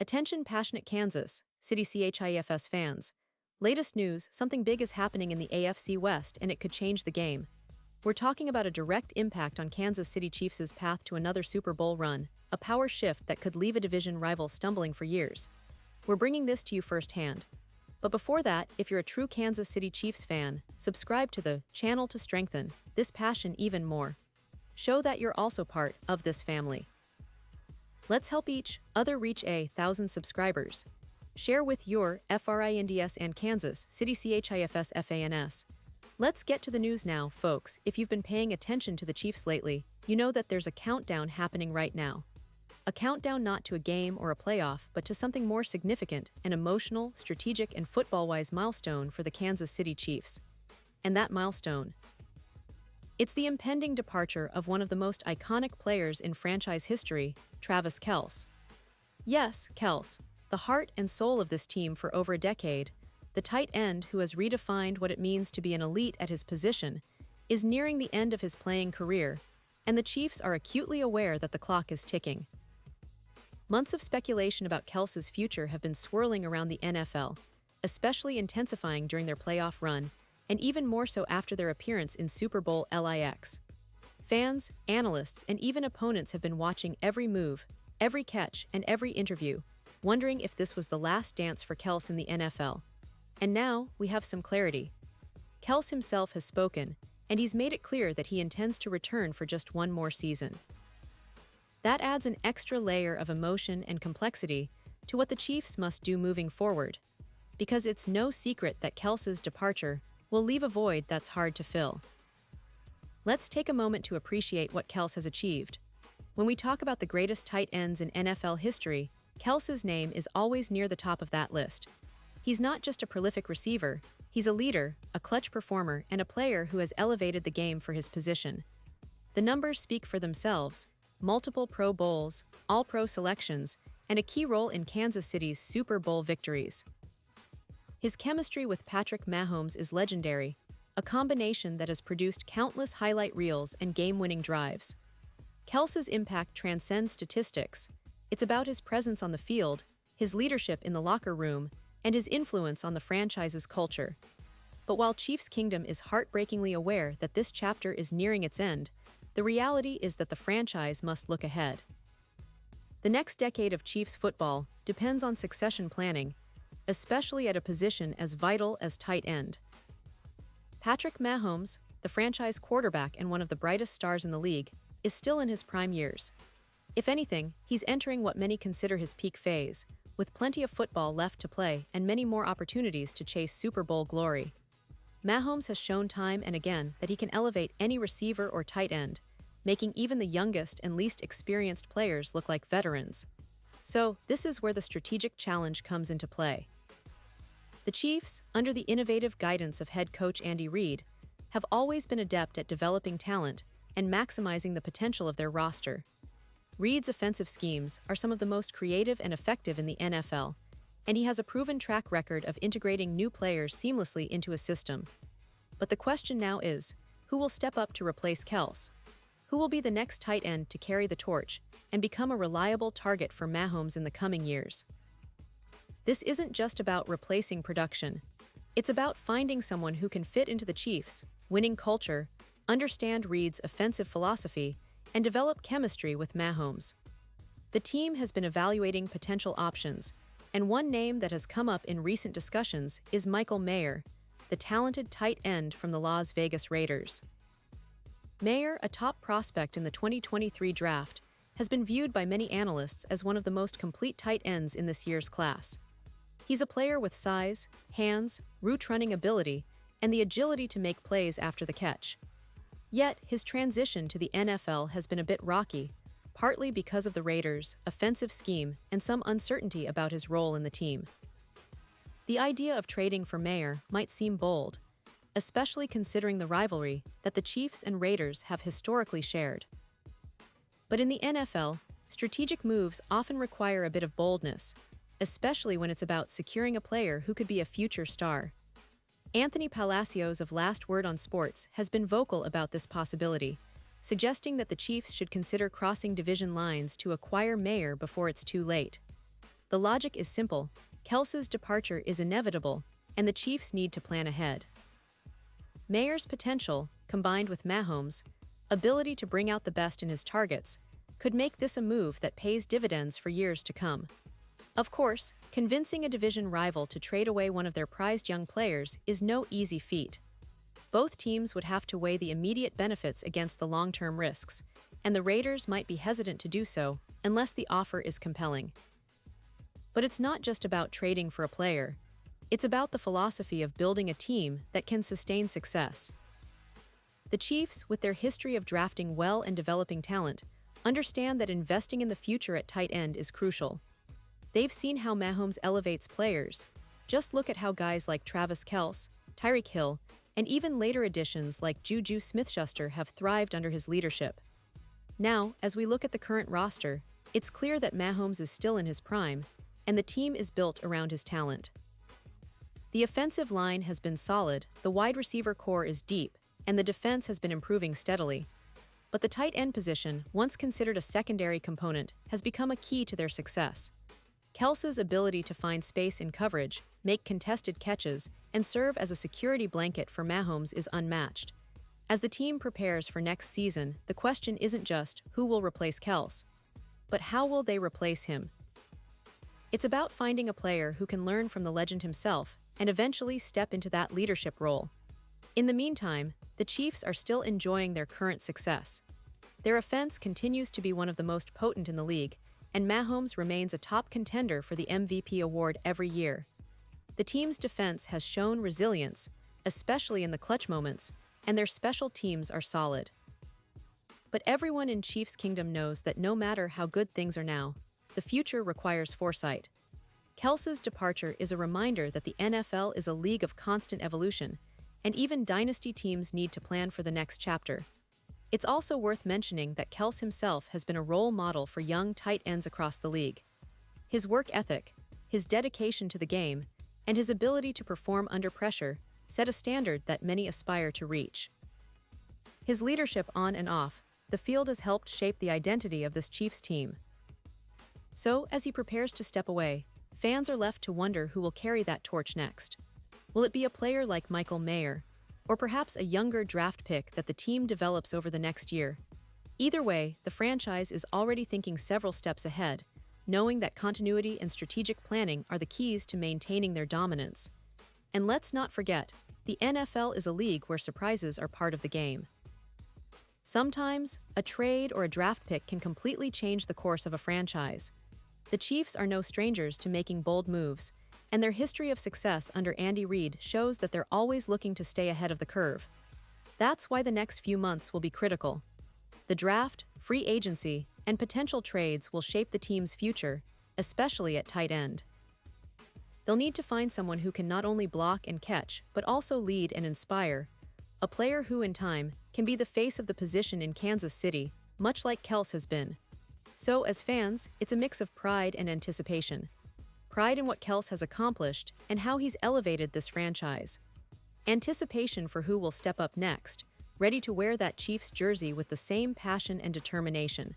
Attention passionate Kansas City CHIFS fans. Latest news, something big is happening in the AFC West and it could change the game. We're talking about a direct impact on Kansas City Chiefs' path to another Super Bowl run, a power shift that could leave a division rival stumbling for years. We're bringing this to you firsthand. But before that, if you're a true Kansas City Chiefs fan, subscribe to the channel to strengthen this passion even more. Show that you're also part of this family. Let's help each other reach 1,000 subscribers. Share with your FRINDS and Kansas City CHIFS FANS. Let's get to the news now, folks. If you've been paying attention to the Chiefs lately, you know that there's a countdown happening right now. A countdown not to a game or a playoff, but to something more significant, an emotional, strategic, and football-wise milestone for the Kansas City Chiefs. And that milestone, it's the impending departure of one of the most iconic players in franchise history, Travis Kelce. Yes, Kelce, the heart and soul of this team for over a decade, the tight end who has redefined what it means to be an elite at his position, is nearing the end of his playing career, and the Chiefs are acutely aware that the clock is ticking. Months of speculation about Kelce's future have been swirling around the NFL, especially intensifying during their playoff run, and even more so after their appearance in Super Bowl LIX. Fans, analysts, and even opponents have been watching every move, every catch, and every interview, wondering if this was the last dance for Kelce in the NFL. And now, we have some clarity. Kelce himself has spoken, and he's made it clear that he intends to return for just one more season. That adds an extra layer of emotion and complexity to what the Chiefs must do moving forward, because it's no secret that Kelce's departure will leave a void that's hard to fill. Let's take a moment to appreciate what Kelce has achieved. When we talk about the greatest tight ends in NFL history, Kelce's name is always near the top of that list. He's not just a prolific receiver, he's a leader, a clutch performer, and a player who has elevated the game for his position. The numbers speak for themselves: multiple Pro Bowls, All-Pro selections, and a key role in Kansas City's Super Bowl victories. His chemistry with Patrick Mahomes is legendary, a combination that has produced countless highlight reels and game-winning drives. Kelce's impact transcends statistics. It's about his presence on the field, his leadership in the locker room, and his influence on the franchise's culture. But while Chiefs Kingdom is heartbreakingly aware that this chapter is nearing its end, the reality is that the franchise must look ahead. The next decade of Chiefs football depends on succession planning, especially at a position as vital as tight end. Patrick Mahomes, the franchise quarterback and one of the brightest stars in the league, is still in his prime years. If anything, he's entering what many consider his peak phase, with plenty of football left to play and many more opportunities to chase Super Bowl glory. Mahomes has shown time and again that he can elevate any receiver or tight end, making even the youngest and least experienced players look like veterans. So, this is where the strategic challenge comes into play. The Chiefs, under the innovative guidance of head coach Andy Reid, have always been adept at developing talent and maximizing the potential of their roster. Reid's offensive schemes are some of the most creative and effective in the NFL, and he has a proven track record of integrating new players seamlessly into a system. But the question now is, who will step up to replace Kelce? Who will be the next tight end to carry the torch and become a reliable target for Mahomes in the coming years? This isn't just about replacing production. It's about finding someone who can fit into the Chiefs' winning culture, understand Reid's offensive philosophy, and develop chemistry with Mahomes. The team has been evaluating potential options, and one name that has come up in recent discussions is Michael Mayer, the talented tight end from the Las Vegas Raiders. Mayer, a top prospect in the 2023 draft, has been viewed by many analysts as one of the most complete tight ends in this year's class. He's a player with size, hands, route-running ability, and the agility to make plays after the catch. Yet, his transition to the NFL has been a bit rocky, partly because of the Raiders' offensive scheme and some uncertainty about his role in the team. The idea of trading for Mayer might seem bold, especially considering the rivalry that the Chiefs and Raiders have historically shared. But in the NFL, strategic moves often require a bit of boldness, especially when it's about securing a player who could be a future star. Anthony Palacios of Last Word on Sports has been vocal about this possibility, suggesting that the Chiefs should consider crossing division lines to acquire Mayer before it's too late. The logic is simple. Kelce's departure is inevitable, and the Chiefs need to plan ahead. Mayer's potential, combined with Mahomes' ability to bring out the best in his targets, could make this a move that pays dividends for years to come. Of course, convincing a division rival to trade away one of their prized young players is no easy feat. Both teams would have to weigh the immediate benefits against the long-term risks, and the Raiders might be hesitant to do so unless the offer is compelling. But it's not just about trading for a player. It's about the philosophy of building a team that can sustain success. The Chiefs, with their history of drafting well and developing talent, understand that investing in the future at tight end is crucial. They've seen how Mahomes elevates players. Just look at how guys like Travis Kelce, Tyreek Hill, and even later additions like Juju Smith-Schuster have thrived under his leadership. Now, as we look at the current roster, it's clear that Mahomes is still in his prime, and the team is built around his talent. The offensive line has been solid, the wide receiver core is deep, and the defense has been improving steadily. But the tight end position, once considered a secondary component, has become a key to their success. Kelce's ability to find space in coverage, make contested catches, and serve as a security blanket for Mahomes is unmatched. As the team prepares for next season, the question isn't just who will replace Kelce, but how will they replace him? It's about finding a player who can learn from the legend himself and eventually step into that leadership role. In the meantime, the Chiefs are still enjoying their current success. Their offense continues to be one of the most potent in the league, and Mahomes remains a top contender for the MVP award every year. The team's defense has shown resilience, especially in the clutch moments, and their special teams are solid. But everyone in Chiefs Kingdom knows that no matter how good things are now, the future requires foresight. Kelce's departure is a reminder that the NFL is a league of constant evolution, and even dynasty teams need to plan for the next chapter. It's also worth mentioning that Kelce himself has been a role model for young tight ends across the league. His work ethic, his dedication to the game, and his ability to perform under pressure set a standard that many aspire to reach. His leadership on and off the field has helped shape the identity of this Chiefs team. So, as he prepares to step away, fans are left to wonder who will carry that torch next. Will it be a player like Michael Mayer, or perhaps a younger draft pick that the team develops over the next year? Either way, the franchise is already thinking several steps ahead, knowing that continuity and strategic planning are the keys to maintaining their dominance. And let's not forget, the NFL is a league where surprises are part of the game. Sometimes, a trade or a draft pick can completely change the course of a franchise. The Chiefs are no strangers to making bold moves, and their history of success under Andy Reid shows that they're always looking to stay ahead of the curve. That's why the next few months will be critical. The draft, free agency, and potential trades will shape the team's future, especially at tight end. They'll need to find someone who can not only block and catch, but also lead and inspire, a player who, in time, can be the face of the position in Kansas City, much like Kelce has been. So, as fans, it's a mix of pride and anticipation. Pride in what Kelce has accomplished and how he's elevated this franchise. Anticipation for who will step up next, ready to wear that Chiefs jersey with the same passion and determination.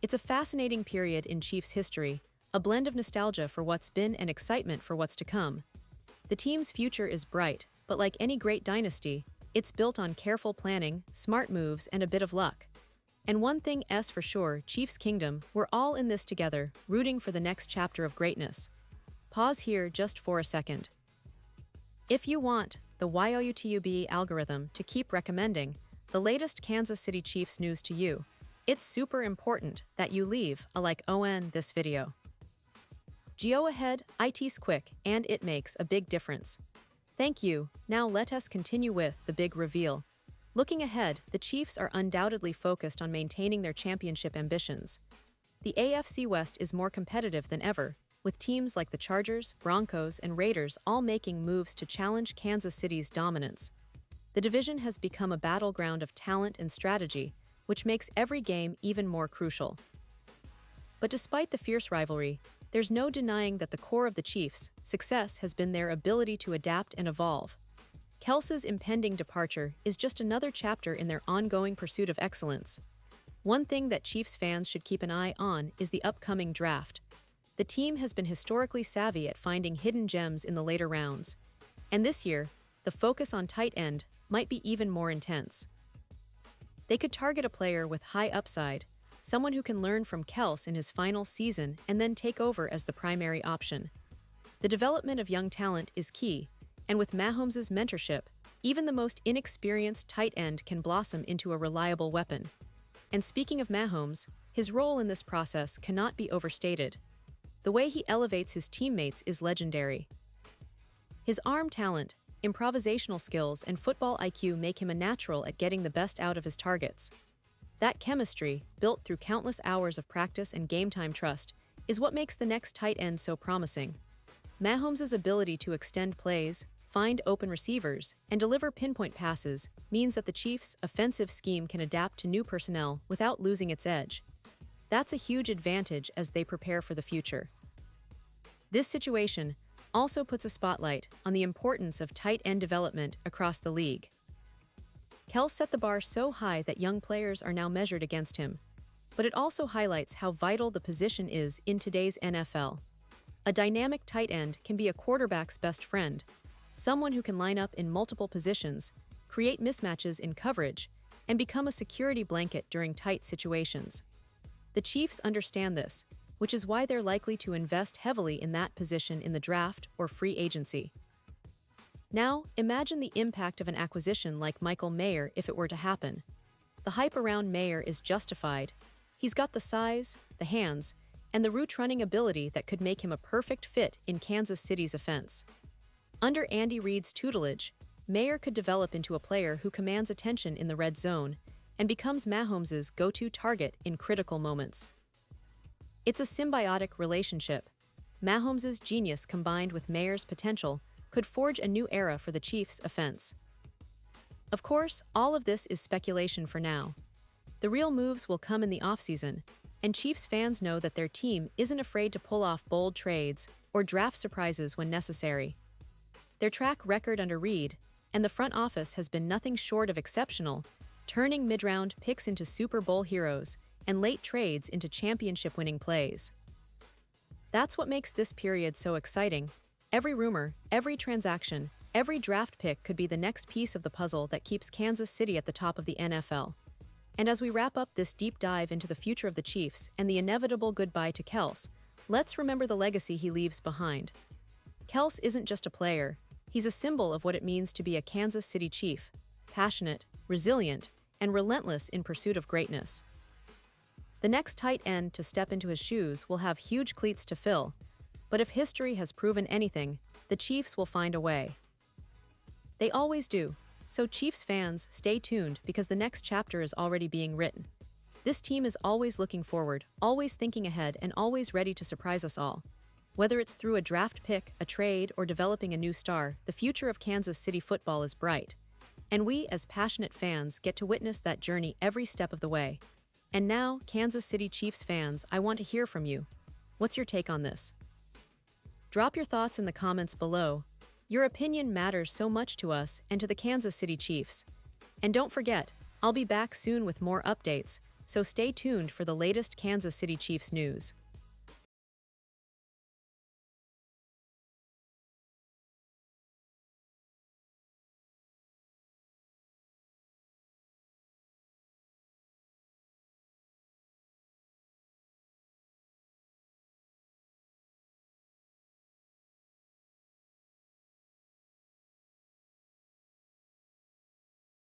It's a fascinating period in Chiefs history, a blend of nostalgia for what's been and excitement for what's to come. The team's future is bright, but like any great dynasty, it's built on careful planning, smart moves, and a bit of luck. And one thing is for sure, Chiefs Kingdom, we're all in this together, rooting for the next chapter of greatness. Pause here just for a second. If you want the YouTube algorithm to keep recommending the latest Kansas City Chiefs news to you, it's super important that you leave a like on this video. Go ahead, it's quick, and it makes a big difference. Thank you. Now let us continue with the big reveal. Looking ahead, the Chiefs are undoubtedly focused on maintaining their championship ambitions. The AFC West is more competitive than ever, with teams like the Chargers, Broncos, and Raiders all making moves to challenge Kansas City's dominance. The division has become a battleground of talent and strategy, which makes every game even more crucial. But despite the fierce rivalry, there's no denying that the core of the Chiefs' success has been their ability to adapt and evolve. Kelce's impending departure is just another chapter in their ongoing pursuit of excellence. One thing that Chiefs fans should keep an eye on is the upcoming draft. The team has been historically savvy at finding hidden gems in the later rounds. And this year, the focus on tight end might be even more intense. They could target a player with high upside, someone who can learn from Kels in his final season and then take over as the primary option. The development of young talent is key, and with Mahomes' mentorship, even the most inexperienced tight end can blossom into a reliable weapon. And speaking of Mahomes, his role in this process cannot be overstated. The way he elevates his teammates is legendary. His arm talent, improvisational skills, and football IQ make him a natural at getting the best out of his targets. That chemistry, built through countless hours of practice and game-time trust, is what makes the next tight end so promising. Mahomes' ability to extend plays, find open receivers, and deliver pinpoint passes means that the Chiefs' offensive scheme can adapt to new personnel without losing its edge. That's a huge advantage as they prepare for the future. This situation also puts a spotlight on the importance of tight end development across the league. Kels set the bar so high that young players are now measured against him, but it also highlights how vital the position is in today's NFL. A dynamic tight end can be a quarterback's best friend, someone who can line up in multiple positions, create mismatches in coverage, and become a security blanket during tight situations. The Chiefs understand this, which is why they're likely to invest heavily in that position in the draft or free agency. Now, imagine the impact of an acquisition like Michael Mayer if it were to happen. The hype around Mayer is justified. He's got the size, the hands, and the route-running ability that could make him a perfect fit in Kansas City's offense. Under Andy Reid's tutelage, Mayer could develop into a player who commands attention in the red zone and becomes Mahomes' go-to target in critical moments. It's a symbiotic relationship. Mahomes' genius combined with Mayer's potential could forge a new era for the Chiefs' offense. Of course, all of this is speculation for now. The real moves will come in the offseason, and Chiefs fans know that their team isn't afraid to pull off bold trades or draft surprises when necessary. Their track record under Reid and the front office has been nothing short of exceptional, turning mid-round picks into Super Bowl heroes and late trades into championship-winning plays. That's what makes this period so exciting. Every rumor, every transaction, every draft pick could be the next piece of the puzzle that keeps Kansas City at the top of the NFL. And as we wrap up this deep dive into the future of the Chiefs and the inevitable goodbye to Kels, let's remember the legacy he leaves behind. Kels isn't just a player, he's a symbol of what it means to be a Kansas City Chief, passionate, resilient, and relentless in pursuit of greatness. The next tight end to step into his shoes will have huge cleats to fill, but if history has proven anything, the Chiefs will find a way. They always do, so Chiefs fans, stay tuned because the next chapter is already being written. This team is always looking forward, always thinking ahead, and always ready to surprise us all. Whether it's through a draft pick, a trade, or developing a new star, the future of Kansas City football is bright. And we, as passionate fans, get to witness that journey every step of the way. And now, Kansas City Chiefs fans, I want to hear from you. What's your take on this? Drop your thoughts in the comments below. Your opinion matters so much to us and to the Kansas City Chiefs. And don't forget, I'll be back soon with more updates, so stay tuned for the latest Kansas City Chiefs news.